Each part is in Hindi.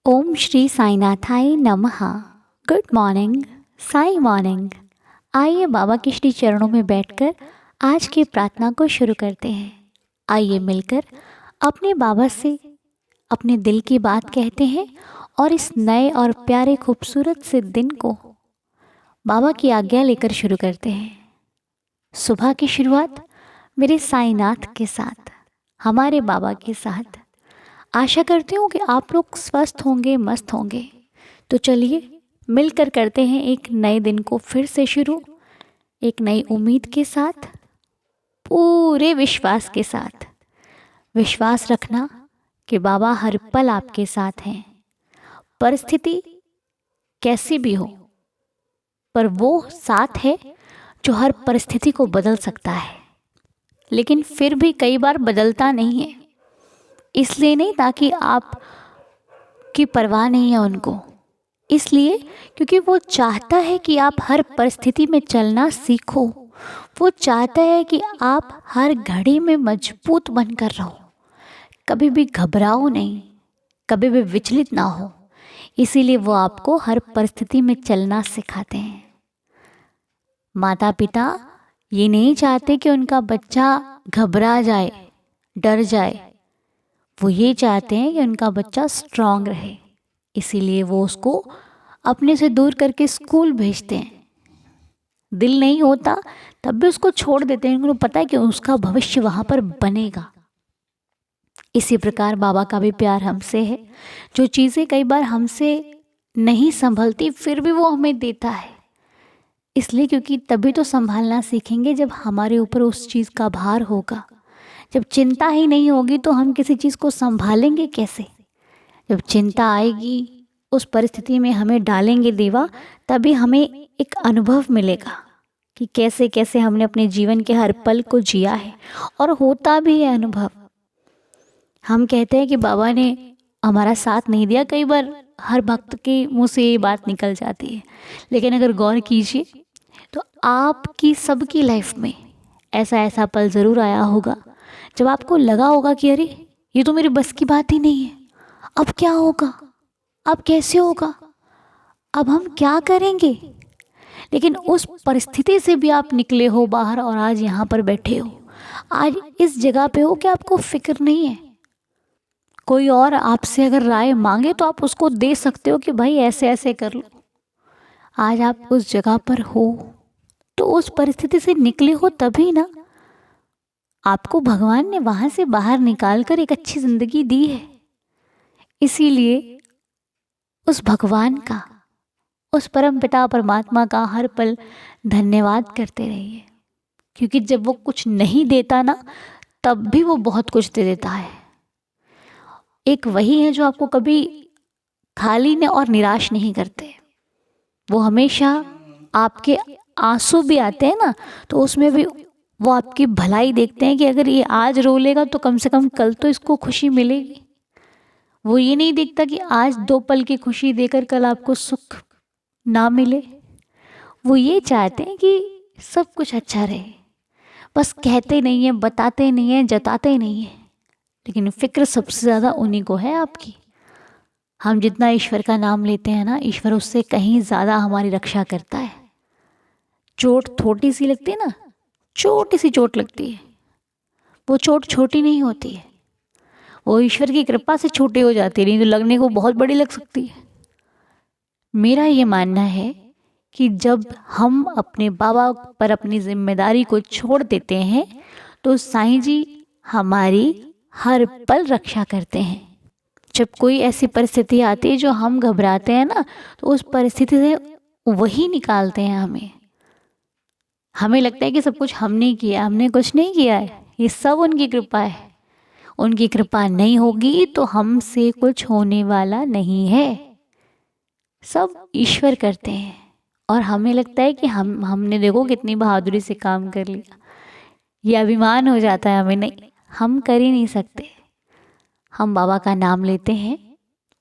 ओम श्री साईनाथाय नमः। Good morning, Sai morning. आइए बाबा के श्री चरणों में बैठकर आज की प्रार्थना को शुरू करते हैं। आइए मिलकर अपने बाबा से अपने दिल की बात कहते हैं और इस नए और प्यारे खूबसूरत से दिन को बाबा की आज्ञा लेकर शुरू करते हैं। सुबह की शुरुआत मेरे साईनाथ के साथ, हमारे बाबा के साथ। आशा करती हूँ कि आप लोग स्वस्थ होंगे, मस्त होंगे। तो चलिए मिलकर करते हैं एक नए दिन को फिर से शुरू, एक नई उम्मीद के साथ, पूरे विश्वास के साथ। विश्वास रखना कि बाबा हर पल आपके साथ हैं। परिस्थिति कैसी भी हो, पर वो साथ है जो हर परिस्थिति को बदल सकता है, लेकिन फिर भी कई बार बदलता नहीं है। इसलिए नहीं ताकि आप की परवाह नहीं है उनको, इसलिए क्योंकि वो चाहता है कि आप हर परिस्थिति में चलना सीखो। वो चाहता है कि आप हर घड़ी में मजबूत बनकर रहो, कभी भी घबराओ नहीं, कभी भी विचलित ना हो। इसीलिए वो आपको हर परिस्थिति में चलना सिखाते हैं। माता पिता ये नहीं चाहते कि उनका बच्चा घबरा जाए, डर जाए। वो ये चाहते हैं कि उनका बच्चा स्ट्रांग रहे, इसीलिए वो उसको अपने से दूर करके स्कूल भेजते हैं। दिल नहीं होता तब भी उसको छोड़ देते हैं, उनको पता है कि उसका भविष्य वहाँ पर बनेगा। इसी प्रकार बाबा का भी प्यार हमसे है। जो चीज़ें कई बार हमसे नहीं संभलती फिर भी वो हमें देता है, इसलिए क्योंकि तभी तो संभालना सीखेंगे जब हमारे ऊपर उस चीज़ का भार होगा। जब चिंता ही नहीं होगी तो हम किसी चीज़ को संभालेंगे कैसे? जब चिंता आएगी, उस परिस्थिति में हमें डालेंगे देवा, तभी हमें एक अनुभव मिलेगा कि कैसे कैसे हमने अपने जीवन के हर पल को जिया है, और होता भी है अनुभव। हम कहते हैं कि बाबा ने हमारा साथ नहीं दिया, कई बार हर भक्त के मुंह से ये बात निकल जाती है, लेकिन अगर गौर कीजिए तो आपकी सबकी लाइफ में ऐसा ऐसा पल ज़रूर आया होगा जब आपको लगा होगा कि अरे ये तो मेरे बस की बात ही नहीं है, अब क्या होगा, अब कैसे होगा, अब हम क्या करेंगे। लेकिन उस परिस्थिति से भी आप निकले हो बाहर और आज यहाँ पर बैठे हो, आज इस जगह पे हो कि आपको फिक्र नहीं है। कोई और आपसे अगर राय मांगे तो आप उसको दे सकते हो कि भाई ऐसे ऐसे कर लो। आज आप उस जगह पर हो तो उस परिस्थिति से निकले हो तभी ना। आपको भगवान ने वहाँ से बाहर निकाल कर एक अच्छी ज़िंदगी दी है। इसीलिए उस भगवान का, उस परम पिता परमात्मा का हर पल धन्यवाद करते रहिए, क्योंकि जब वो कुछ नहीं देता ना तब भी वो बहुत कुछ दे देता है। एक वही है जो आपको कभी खाली ने और निराश नहीं करते। वो हमेशा आपके आंसू भी आते हैं ना, तो उसमें भी वो आपकी भलाई देखते हैं कि अगर ये आज रो लेगा तो कम से कम कल तो इसको खुशी मिलेगी। वो ये नहीं देखता कि आज 2 पल की खुशी देकर कल आपको सुख ना मिले। वो ये चाहते हैं कि सब कुछ अच्छा रहे, बस कहते नहीं हैं, बताते नहीं हैं, जताते नहीं हैं, लेकिन फिक्र सबसे ज़्यादा उन्हीं को है आपकी। हम जितना ईश्वर का नाम लेते हैं ना, ईश्वर उससे कहीं ज़्यादा हमारी रक्षा करता है। चोट थोड़ी सी लगती है ना, छोटी सी चोट लगती है, वो चोट छोटी नहीं होती है, वो ईश्वर की कृपा से छोटी हो जाती है, नहीं तो लगने को बहुत बड़ी लग सकती है। मेरा ये मानना है कि जब हम अपने बाबा पर अपनी जिम्मेदारी को छोड़ देते हैं तो साईं जी हमारी हर पल रक्षा करते हैं। जब कोई ऐसी परिस्थिति आती है जो हम घबराते हैं ना, तो उस परिस्थिति से वही निकालते हैं हमें। हमें लगता है कि सब कुछ हमने किया, हमने कुछ नहीं किया है, ये सब उनकी कृपा है। उनकी कृपा नहीं होगी तो हमसे कुछ होने वाला नहीं है। सब ईश्वर करते हैं, और हमें लगता है कि हमने देखो कितनी बहादुरी से काम कर लिया, ये अभिमान हो जाता है हमें। नहीं, हम कर ही नहीं सकते। हम बाबा का नाम लेते हैं,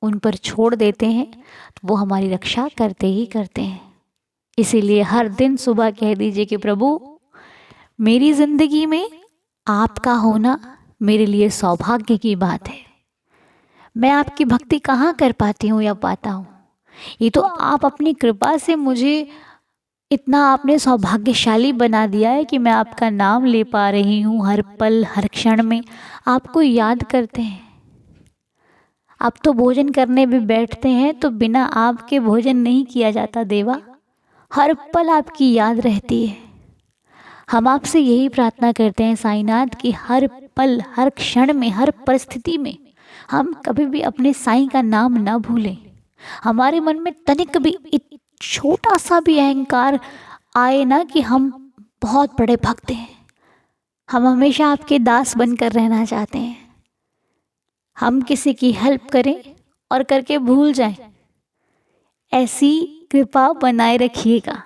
उन पर छोड़ देते हैं, तो वो हमारी रक्षा करते ही करते हैं। इसीलिए हर दिन सुबह कह दीजिए कि प्रभु मेरी ज़िंदगी में आपका होना मेरे लिए सौभाग्य की बात है। मैं आपकी भक्ति कहाँ कर पाती हूँ या पाता हूँ। ये तो आप अपनी कृपा से मुझे इतना आपने सौभाग्यशाली बना दिया है कि मैं आपका नाम ले पा रही हूँ हर पल हर क्षण में, आपको याद करते हैं। आप तो भोजन करने भी बैठते हैं तो बिना आपके भोजन नहीं किया जाता देवा, हर पल आपकी याद रहती है। हम आपसे यही प्रार्थना करते हैं साईनाथ कि हर पल हर क्षण में हर परिस्थिति में हम कभी भी अपने साईं का नाम ना भूलें। हमारे मन में तनिक भी छोटा सा भी अहंकार आए ना कि हम बहुत बड़े भक्त हैं, हम हमेशा आपके दास बनकर रहना चाहते हैं। हम किसी की हेल्प करें और करके भूल जाएं, ऐसी कृपा बनाए रखिएगा,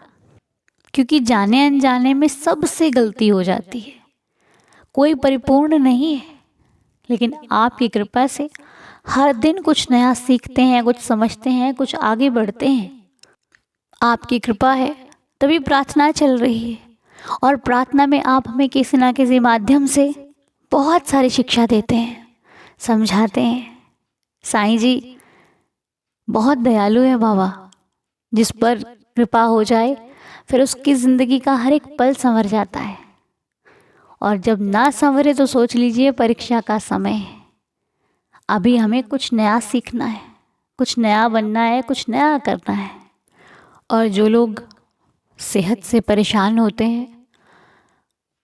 क्योंकि जाने अनजाने में सबसे गलती हो जाती है। कोई परिपूर्ण नहीं है, लेकिन आपकी कृपा से हर दिन कुछ नया सीखते हैं, कुछ समझते हैं, कुछ आगे बढ़ते हैं। आपकी कृपा है तभी प्रार्थना चल रही है, और प्रार्थना में आप हमें किसी ना किसी माध्यम से बहुत सारी शिक्षा देते हैं, समझाते हैं। साईं जी बहुत दयालु है बाबा, जिस पर कृपा हो जाए फिर उसकी ज़िंदगी का हर एक पल संवर जाता है, और जब ना संवरे तो सोच लीजिए परीक्षा का समय है। अभी हमें कुछ नया सीखना है, कुछ नया बनना है, कुछ नया करना है। और जो लोग सेहत से परेशान होते हैं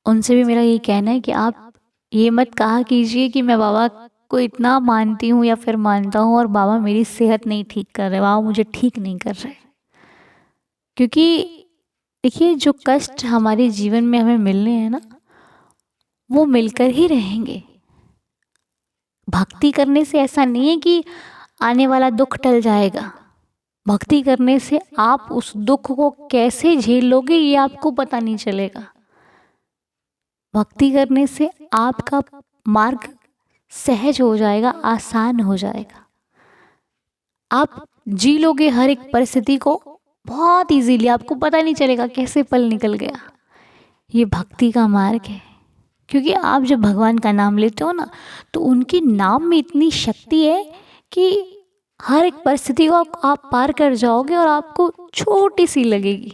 उनसे भी मेरा ये कहना है कि आप ये मत कहा कीजिए कि मैं बाबा को इतना मानती हूँ या फिर मानता हूँ और बाबा मेरी सेहत नहीं ठीक कर रहे, बाबा मुझे ठीक नहीं कर रहे। क्योंकि देखिए जो कष्ट हमारे जीवन में हमें मिलने हैं ना, वो मिलकर ही रहेंगे। भक्ति करने से ऐसा नहीं है कि आने वाला दुख टल जाएगा। भक्ति करने से आप उस दुख को कैसे झेल लोगे ये आपको पता नहीं चलेगा। भक्ति करने से आपका मार्ग सहज हो जाएगा, आसान हो जाएगा। आप जी लोगे हर एक परिस्थिति को बहुत इजीली, आपको पता नहीं चलेगा कैसे पल निकल गया। ये भक्ति का मार्ग है, क्योंकि आप जब भगवान का नाम लेते हो ना तो उनके नाम में इतनी शक्ति है कि हर एक परिस्थिति को आप पार कर जाओगे और आपको छोटी सी लगेगी,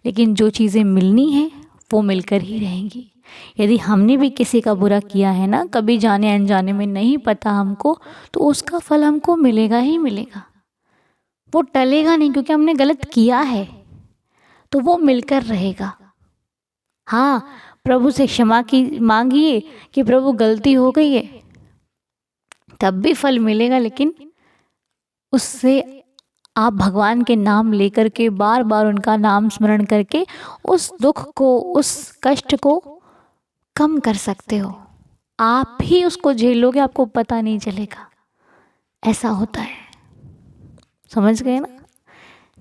लेकिन जो चीज़ें मिलनी हैं वो मिलकर ही रहेंगी। यदि हमने भी किसी का बुरा किया है ना, कभी जाने अनजाने में, नहीं पता हमको, तो उसका फल हमको मिलेगा ही मिलेगा, वो टलेगा नहीं, क्योंकि हमने गलत किया है तो वो मिलकर रहेगा। हाँ, प्रभु से क्षमा की मांगिए कि प्रभु गलती हो गई है, तब भी फल मिलेगा। लेकिन उससे आप भगवान के नाम लेकर के बार बार उनका नाम स्मरण करके उस दुख को, उस कष्ट को कम कर सकते हो। आप ही उसको झेलोगे, आपको पता नहीं चलेगा। ऐसा होता है, समझ गए ना।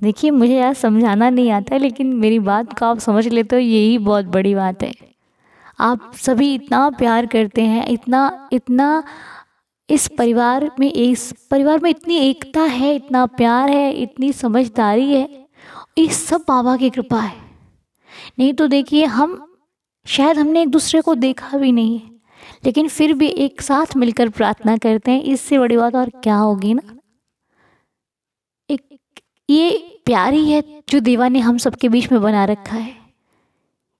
देखिए मुझे यार समझाना नहीं आता है, लेकिन मेरी बात को आप समझ लेते हो, यही बहुत बड़ी बात है। आप सभी इतना प्यार करते हैं, इतना इतना इस परिवार में इतनी एकता है, इतना प्यार है, इतनी समझदारी है। ये सब बाबा की कृपा है। नहीं तो देखिए शायद हमने एक दूसरे को देखा भी नहीं है, लेकिन फिर भी एक साथ मिलकर प्रार्थना करते हैं। इससे बड़ी बात और क्या होगी ना। एक ये प्यार ही है जो देवा ने हम सबके बीच में बना रखा है।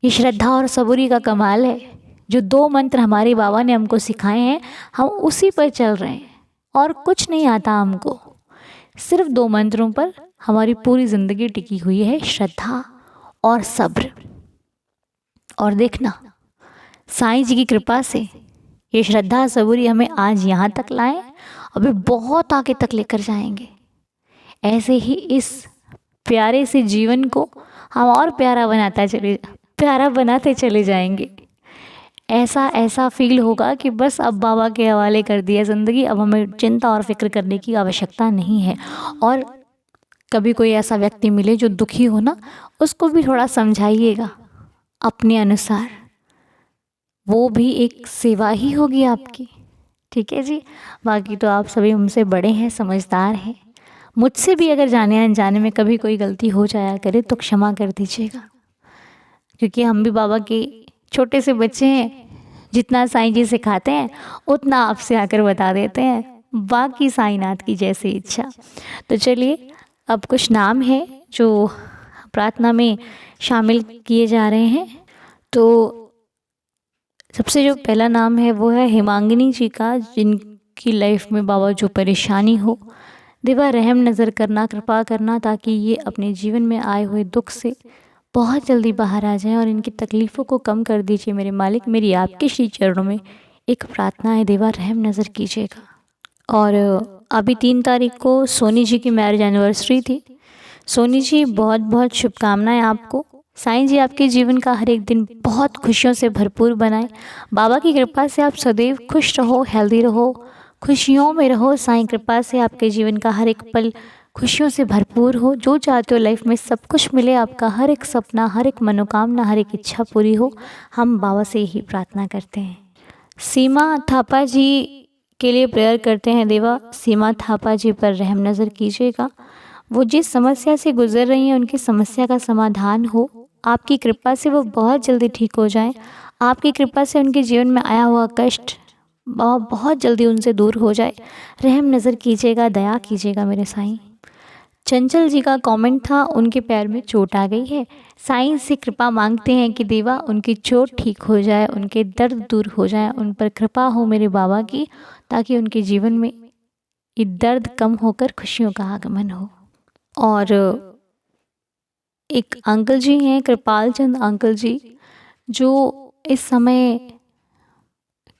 ये श्रद्धा और सबूरी का कमाल है। जो 2 मंत्र हमारे बाबा ने हमको सिखाए हैं, हम उसी पर चल रहे हैं, और कुछ नहीं आता हमको। सिर्फ 2 मंत्रों पर हमारी पूरी ज़िंदगी टिकी हुई है, श्रद्धा और सब्र। और देखना साईं जी की कृपा से ये श्रद्धा सबूरी हमें आज यहाँ तक लाए, अभी बहुत आगे तक लेकर जाएंगे। ऐसे ही इस प्यारे से जीवन को हम और प्यारा बनाते चले जाएंगे। ऐसा फील होगा कि बस अब बाबा के हवाले कर दिया ज़िंदगी, अब हमें चिंता और फिक्र करने की आवश्यकता नहीं है। और कभी कोई ऐसा व्यक्ति मिले जो दुखी हो ना, उसको भी थोड़ा समझाइएगा अपने अनुसार, वो भी एक सेवा ही होगी आपकी। ठीक है जी। बाकी तो आप सभी हमसे बड़े हैं, समझदार हैं। मुझसे भी अगर जाने अनजाने में कभी कोई गलती हो जाया करे तो क्षमा कर दीजिएगा, क्योंकि हम भी बाबा के छोटे से बच्चे हैं। जितना साईं जी सिखाते हैं उतना आपसे आकर बता देते हैं। बाकी साईनाथ की जैसी इच्छा। तो चलिए अब कुछ नाम है जो प्रार्थना में शामिल किए जा रहे हैं। तो सबसे जो पहला नाम है वो है हेमांगिनी जी का, जिनकी लाइफ में बाबा जो परेशानी हो, देवा रहम नज़र करना, कृपा करना, ताकि ये अपने जीवन में आए हुए दुख से बहुत जल्दी बाहर आ जाएं और इनकी तकलीफ़ों को कम कर दीजिए मेरे मालिक। मेरी आपके श्री चरणों में एक प्रार्थना है, देवा रहम नज़र कीजिएगा। और अभी 3 तारीख को सोनी जी की मैरिज एनिवर्सरी थी। सोनी जी बहुत बहुत शुभकामनाएं आपको। साईं जी आपके जीवन का हर एक दिन बहुत खुशियों से भरपूर बनाएं। बाबा की कृपा से आप सदैव खुश रहो, हेल्दी रहो, खुशियों में रहो। साईं कृपा से आपके जीवन का हर एक पल खुशियों से भरपूर हो। जो चाहते हो लाइफ में सब कुछ मिले, आपका हर एक सपना, हर एक मनोकामना, हर एक इच्छा पूरी हो। हम बाबा से यही प्रार्थना करते हैं। सीमा थापा जी के लिए प्रेयर करते हैं। देवा सीमा थापा जी पर रहम नज़र कीजिएगा। वो जिस समस्या से गुजर रही हैं उनकी समस्या का समाधान हो। आपकी कृपा से वो बहुत जल्दी ठीक हो जाएं। आपकी कृपा से उनके जीवन में आया हुआ कष्ट बहुत जल्दी उनसे दूर हो जाए। रहम नज़र कीजिएगा, दया कीजिएगा मेरे साईं। चंचल जी का कमेंट था, उनके पैर में चोट आ गई है। साईं से कृपा मांगते हैं कि देवा उनकी चोट ठीक हो जाए, उनके दर्द दूर हो जाए, उन पर कृपा हो मेरे बाबा की, ताकि उनके जीवन में ये दर्द कम होकर खुशियों का आगमन हो। और एक अंकल जी हैं, कृपाल चंद अंकल जी, जो इस समय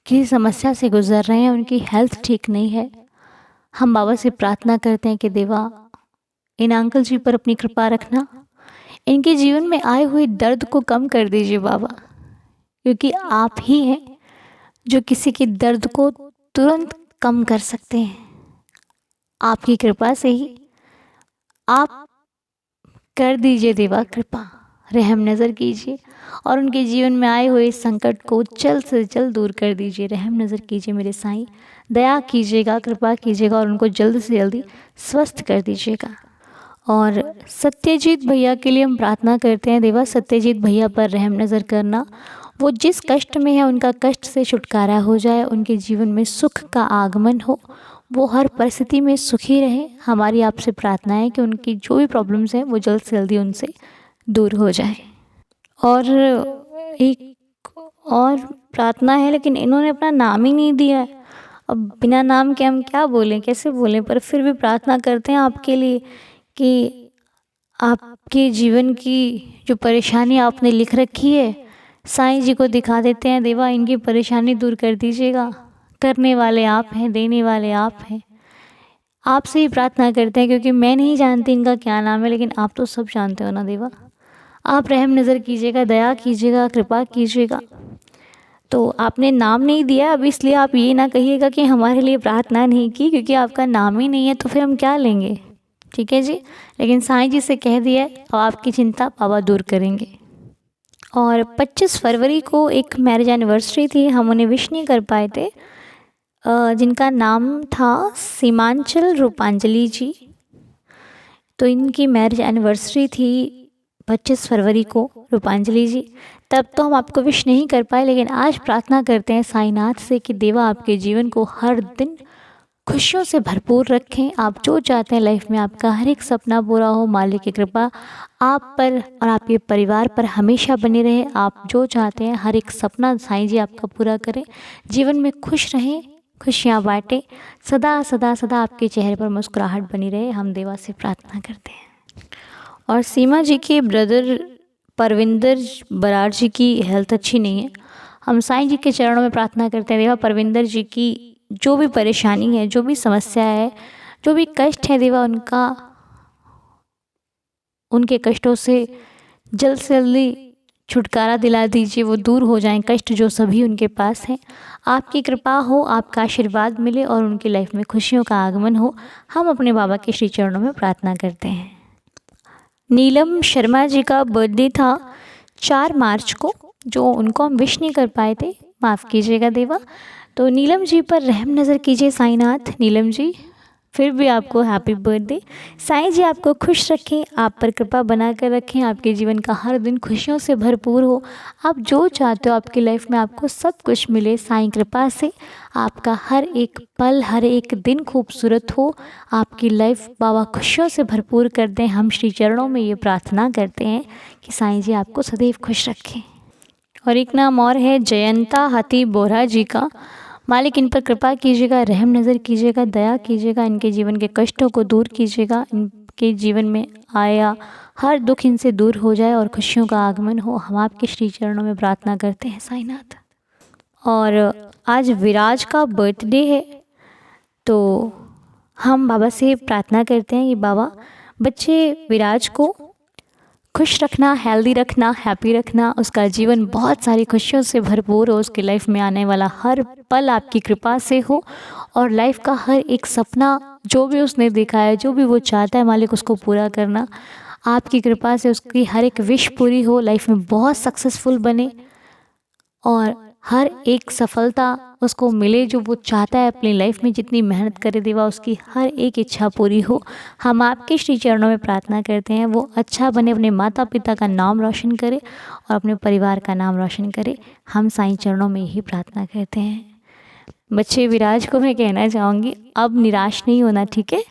की समस्या से गुजर रहे हैं। उनकी हेल्थ ठीक नहीं है। हम बाबा से प्रार्थना करते हैं कि देवा इन अंकल जी पर अपनी कृपा रखना, इनके जीवन में आए हुए दर्द को कम कर दीजिए बाबा, क्योंकि आप ही हैं जो किसी के दर्द को तुरंत कम कर सकते हैं। आपकी कृपा से ही आप कर दीजिए देवा कृपा, रहम नज़र कीजिए और उनके जीवन में आए हुए संकट को जल्द से जल्द दूर कर दीजिए। रहम नज़र कीजिए मेरे साईं, दया कीजिएगा, कृपा कीजिएगा और उनको जल्द से जल्दी स्वस्थ कर दीजिएगा। और सत्यजीत भैया के लिए हम प्रार्थना करते हैं। देवा सत्यजीत भैया पर रहम नज़र करना, वो जिस कष्ट में है उनका कष्ट से छुटकारा हो जाए, उनके जीवन में सुख का आगमन हो, वो हर परिस्थिति में सुखी रहे। हमारी आपसे प्रार्थना है कि उनकी जो भी प्रॉब्लम्स हैं वो जल्द से जल्दी उनसे दूर हो जाए। और एक और प्रार्थना है, लेकिन इन्होंने अपना नाम ही नहीं दिया है। अब बिना नाम के हम क्या बोलें, कैसे बोलें, पर फिर भी प्रार्थना करते हैं आपके लिए कि आपके जीवन की जो परेशानी आपने लिख रखी है साईं जी को दिखा देते हैं। देवा इनकी परेशानी दूर कर दीजिएगा। करने वाले आप हैं, देने वाले आप हैं। आपसे ही प्रार्थना करते हैं, क्योंकि मैं नहीं जानती इनका क्या नाम है, लेकिन आप तो सब जानते हो ना देवा। आप रहम नज़र कीजिएगा, दया कीजिएगा, कृपा कीजिएगा। तो आपने नाम नहीं दिया, अब इसलिए आप ये ना कहिएगा कि हमारे लिए प्रार्थना नहीं की, क्योंकि आपका नाम ही नहीं है तो फिर हम क्या लेंगे। ठीक है जी, लेकिन साईं जी से कह दिया और आपकी चिंता बाबा दूर करेंगे। और 25 फरवरी को एक मैरिज एनिवर्सरी थी, हम उन्हें विश नहीं कर पाए थे, जिनका नाम था सीमांचल रूपांजलि जी। तो इनकी मैरिज एनिवर्सरी थी 25 फरवरी को, रूपांजलि जी। तब तो हम आपको विश नहीं कर पाए, लेकिन आज प्रार्थना करते हैं साईनाथ से कि देवा आपके जीवन को हर दिन खुशियों से भरपूर रखें। आप जो चाहते हैं लाइफ में आपका हर एक सपना पूरा हो। मालिक की कृपा आप पर और आपके परिवार पर हमेशा बनी रहे। आप जो चाहते हैं हर एक सपना साईं जी आपका पूरा करें। जीवन में खुश रहें, खुशियाँ बांटें, सदा सदा सदा आपके चेहरे पर मुस्कुराहट बनी रहे। हम देवा से प्रार्थना करते हैं। और सीमा जी के ब्रदर परविंदर बराड़ जी की हेल्थ अच्छी नहीं है। हम साईं जी के चरणों में प्रार्थना करते हैं। देवा परविंदर जी की जो भी परेशानी है, जो भी समस्या है, जो भी कष्ट है, देवा उनके कष्टों से जल्द से जल्दी छुटकारा दिला दीजिए, वो दूर हो जाएं कष्ट जो सभी उनके पास हैं। आपकी कृपा हो, आपका आशीर्वाद मिले और उनकी लाइफ में खुशियों का आगमन हो। हम अपने बाबा के श्री चरणों में प्रार्थना करते हैं। नीलम शर्मा जी का बर्थडे था 4 मार्च को, जो उनको हम विश नहीं कर पाए थे, माफ़ कीजिएगा देवा। तो नीलम जी पर रहम नज़र कीजिए साईनाथ। नीलम जी फिर भी आपको हैप्पी बर्थडे। साईं जी आपको खुश रखें, आप पर कृपा बना कर रखें, आपके जीवन का हर दिन खुशियों से भरपूर हो। आप जो चाहते हो आपकी लाइफ में आपको सब कुछ मिले साईं कृपा से। आपका हर एक पल, हर एक दिन खूबसूरत हो। आपकी लाइफ बाबा खुशियों से भरपूर कर दें। हम श्री चरणों में ये प्रार्थना करते हैं कि साईं जी आपको सदैव खुश रखें। और एक नाम और है जयंता हाथी बोरा जी का। मालिक इन पर कृपा कीजिएगा, रहम नज़र कीजिएगा, दया कीजिएगा, इनके जीवन के कष्टों को दूर कीजिएगा, इनके जीवन में आया हर दुख इनसे दूर हो जाए और खुशियों का आगमन हो। हम आपके श्री चरणों में प्रार्थना करते हैं साईनाथ। और आज विराज का बर्थडे है, तो हम बाबा से प्रार्थना करते हैं कि बाबा बच्चे विराज को खुश रखना, हेल्दी रखना, हैप्पी रखना, उसका जीवन बहुत सारी खुशियों से भरपूर हो, उसकी लाइफ में आने वाला हर पल आपकी कृपा से हो और लाइफ का हर एक सपना जो भी उसने देखा है, जो भी वो चाहता है मालिक उसको पूरा करना। आपकी कृपा से उसकी हर एक विश पूरी हो, लाइफ में बहुत सक्सेसफुल बने और हर एक सफलता उसको मिले जो वो चाहता है अपनी लाइफ में। जितनी मेहनत करे देवा उसकी हर एक इच्छा पूरी हो। हम आपके श्री चरणों में प्रार्थना करते हैं वो अच्छा बने, अपने माता पिता का नाम रोशन करे और अपने परिवार का नाम रोशन करे। हम साईं चरणों में यही प्रार्थना करते हैं। बच्चे विराज को मैं कहना चाहूँगी अब निराश नहीं होना, ठीक है।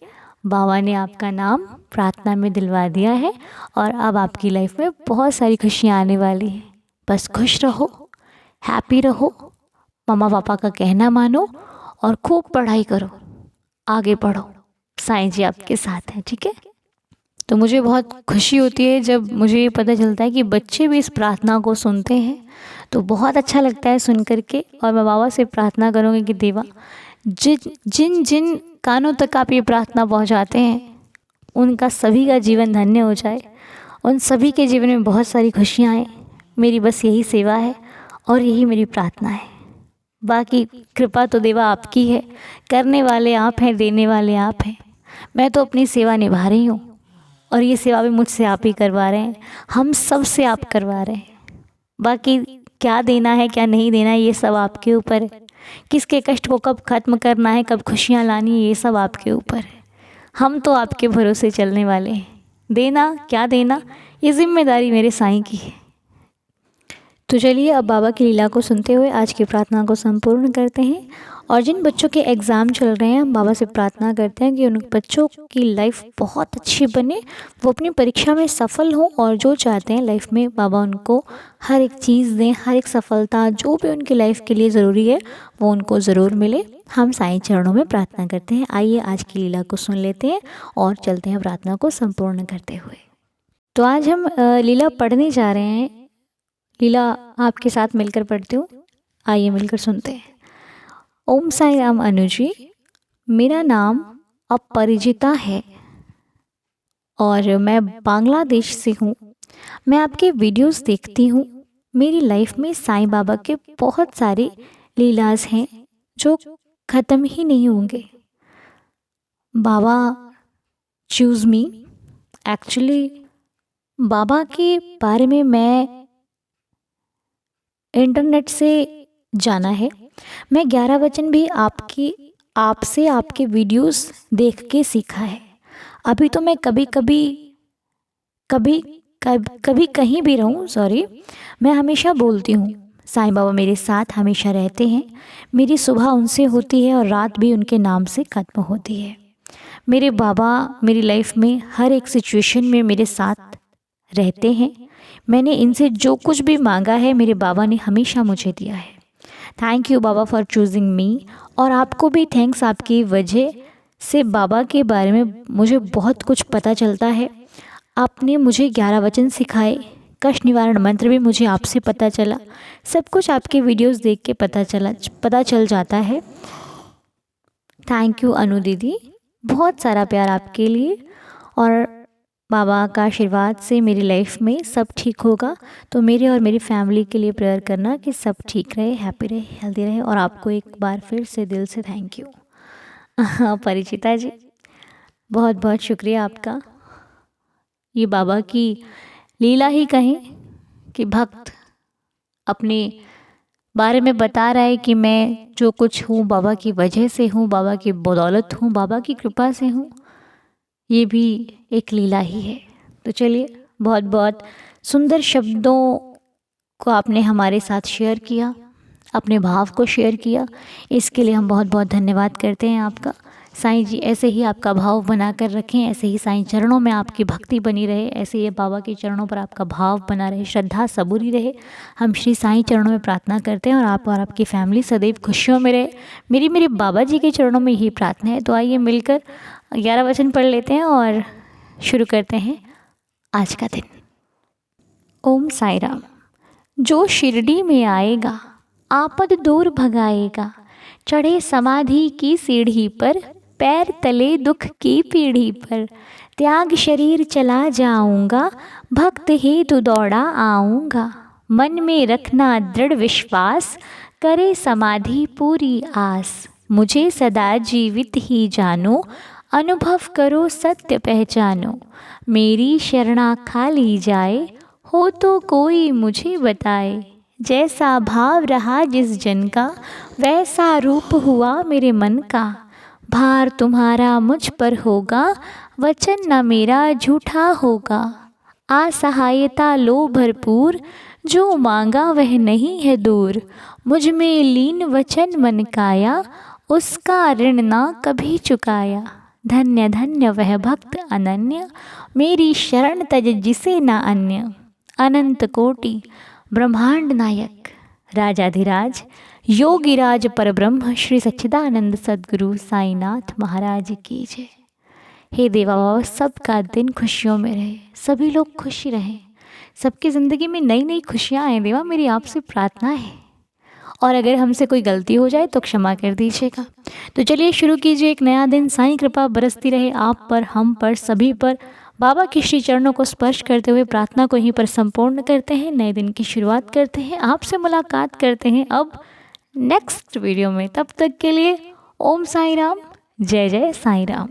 बाबा ने आपका नाम प्रार्थना में दिलवा दिया है और अब आपकी लाइफ में बहुत सारी खुशियाँ आने वाली हैं। बस खुश रहो, हैप्पी रहो, मम्मा पापा का कहना मानो और खूब पढ़ाई करो, आगे बढ़ो। साईं जी आपके साथ हैं, ठीक है। तो मुझे बहुत खुशी होती है जब मुझे ये पता चलता है कि बच्चे भी इस प्रार्थना को सुनते हैं, तो बहुत अच्छा लगता है सुन करके। और मैं बाबा से प्रार्थना करूँगी कि देवा जिन जिन कानों तक आप ये प्रार्थना पहुँचाते हैं उनका सभी का जीवन धन्य हो जाए, उन सभी के जीवन में बहुत सारी खुशियाँ आएँ। मेरी बस यही सेवा है और यही मेरी प्रार्थना है। बाकी कृपा तो देवा आपकी है, करने वाले आप हैं, देने वाले आप हैं। मैं तो अपनी सेवा निभा रही हूँ और ये सेवा भी मुझसे आप ही करवा रहे हैं, हम सब से आप करवा रहे हैं। बाकी क्या देना है क्या नहीं देना है ये सब आपके ऊपर है। किसके कष्ट को कब खत्म करना है, कब खुशियाँ लानी है, ये सब आपके ऊपर है। हम तो आपके भरोसे चलने वाले हैं। देना क्या देना ये जिम्मेदारी मेरे साईं की है। तो चलिए अब बाबा की लीला को सुनते हुए आज की प्रार्थना को संपूर्ण करते हैं। और जिन बच्चों के एग्ज़ाम चल रहे हैं हम बाबा से प्रार्थना करते हैं कि उन बच्चों की लाइफ बहुत अच्छी बने, वो अपनी परीक्षा में सफल हों और जो चाहते हैं लाइफ में बाबा उनको हर एक चीज़ दें, हर एक सफलता जो भी उनकी लाइफ के लिए ज़रूरी है वो उनको ज़रूर मिले। हम साईं चरणों में प्रार्थना करते हैं। आइए आज की लीला को सुन लेते हैं और चलते हैं प्रार्थना को संपूर्ण करते हुए। तो आज हम लीला पढ़ने जा रहे हैं। लीला आपके साथ मिलकर पढ़ती हूँ, आइए मिलकर सुनते हैं। ओम साई राम अनु जी, मेरा नाम अपरिजिता है और मैं बांग्लादेश से हूँ। मैं आपके वीडियोस देखती हूँ। मेरी लाइफ में साईं बाबा के बहुत सारे लीलाज हैं जो ख़त्म ही नहीं होंगे। बाबा चूज़ मी। एक्चुअली बाबा के बारे में मैं इंटरनेट से जाना है। मैं 11 वचन भी आपसे आपके वीडियोस देख के सीखा है। अभी तो मैं कभी कहीं भी रहूं, मैं हमेशा बोलती हूँ साईं बाबा मेरे साथ हमेशा रहते हैं। मेरी सुबह उनसे होती है और रात भी उनके नाम से ख़त्म होती है। मेरे बाबा मेरी लाइफ में हर एक सिचुएशन में मेरे साथ रहते हैं। मैंने इनसे जो कुछ भी मांगा है मेरे बाबा ने हमेशा मुझे दिया है। Thank you Baba for choosing मी। और आपको भी थैंक्स, आपकी वजह से बाबा के बारे में मुझे बहुत कुछ पता चलता है। आपने मुझे 11 वचन सिखाए, कष्ट निवारण मंत्र भी मुझे आपसे पता चला। सब कुछ आपके वीडियोस देख के पता चल जाता है। थैंक यू अनु दीदी, बहुत सारा प्यार आपके लिए। और बाबा का आशीर्वाद से मेरी लाइफ में सब ठीक होगा। तो मेरे और मेरी फैमिली के लिए प्रेयर करना कि सब ठीक रहे, हैप्पी रहे, हेल्दी रहे। और आपको एक बार फिर से दिल से थैंक यू। परिचिता जी, बहुत बहुत शुक्रिया आपका। ये बाबा की लीला ही कहें कि भक्त अपने बारे में बता रहा है कि मैं जो कुछ हूँ बाबा की वजह से हूँ, बाबा की बदौलत हूँ, बाबा की कृपा से हूँ। ये भी एक लीला ही है। तो चलिए, बहुत बहुत सुंदर शब्दों को आपने हमारे साथ शेयर किया, अपने भाव को शेयर किया, इसके लिए हम बहुत बहुत धन्यवाद करते हैं आपका। साईं जी ऐसे ही आपका भाव बना कर रखें, ऐसे ही साईं चरणों में आपकी भक्ति बनी रहे, ऐसे ही बाबा के चरणों पर आपका भाव बना रहे, श्रद्धा सबूरी रहे। हम श्री साईं चरणों में प्रार्थना करते हैं और आप और आपकी फैमिली सदैव खुशियों में रहे। मेरी बाबा जी के चरणों में यही प्रार्थना है। तो आइए मिलकर 11 वचन पढ़ लेते हैं और शुरू करते हैं आज का दिन। ओम साई राम। जो शिरडी में आएगा आपद दूर भगाएगा, चढ़े समाधि की सीढ़ी पर, पैर तले दुख की पीढ़ी पर, त्याग शरीर चला जाऊंगा, भक्त हेतु दौड़ा आऊंगा, मन में रखना दृढ़ विश्वास, करे समाधि पूरी आस, मुझे सदा जीवित ही जानो, अनुभव करो सत्य पहचानो, मेरी शरणा खाली जाए, हो तो कोई मुझे बताए, जैसा भाव रहा जिस जन का, वैसा रूप हुआ मेरे मन का, भार तुम्हारा मुझ पर होगा, वचन न मेरा झूठा होगा, असहायता लो भरपूर, जो मांगा वह नहीं है दूर, मुझ में लीन वचन मन काया, उसका ऋण ना कभी चुकाया, धन्य धन्य वह भक्त अनन्य, मेरी शरण तज जिसे न अन्य, अनंत कोटि ब्रह्मांड नायक राजाधिराज योगिराज परब्रह्म श्री सच्चिदानंद सद्गुरु साईनाथ महाराज की जय। हे देवा बाबा, सबका दिन खुशियों में रहे, सभी लोग खुशी रहें, सबकी ज़िंदगी में नई नई खुशियाँ आएँ। देवा मेरी आपसे प्रार्थना है, और अगर हमसे कोई गलती हो जाए तो क्षमा कर दीजिएगा। तो चलिए शुरू कीजिए एक नया दिन। साईं कृपा बरसती रहे आप पर, हम पर, सभी पर। बाबा के श्री चरणों को स्पर्श करते हुए प्रार्थना को यहीं पर संपूर्ण करते हैं, नए दिन की शुरुआत करते हैं। आपसे मुलाकात करते हैं अब नेक्स्ट वीडियो में। तब तक के लिए ओम साई राम, जय जय साई राम।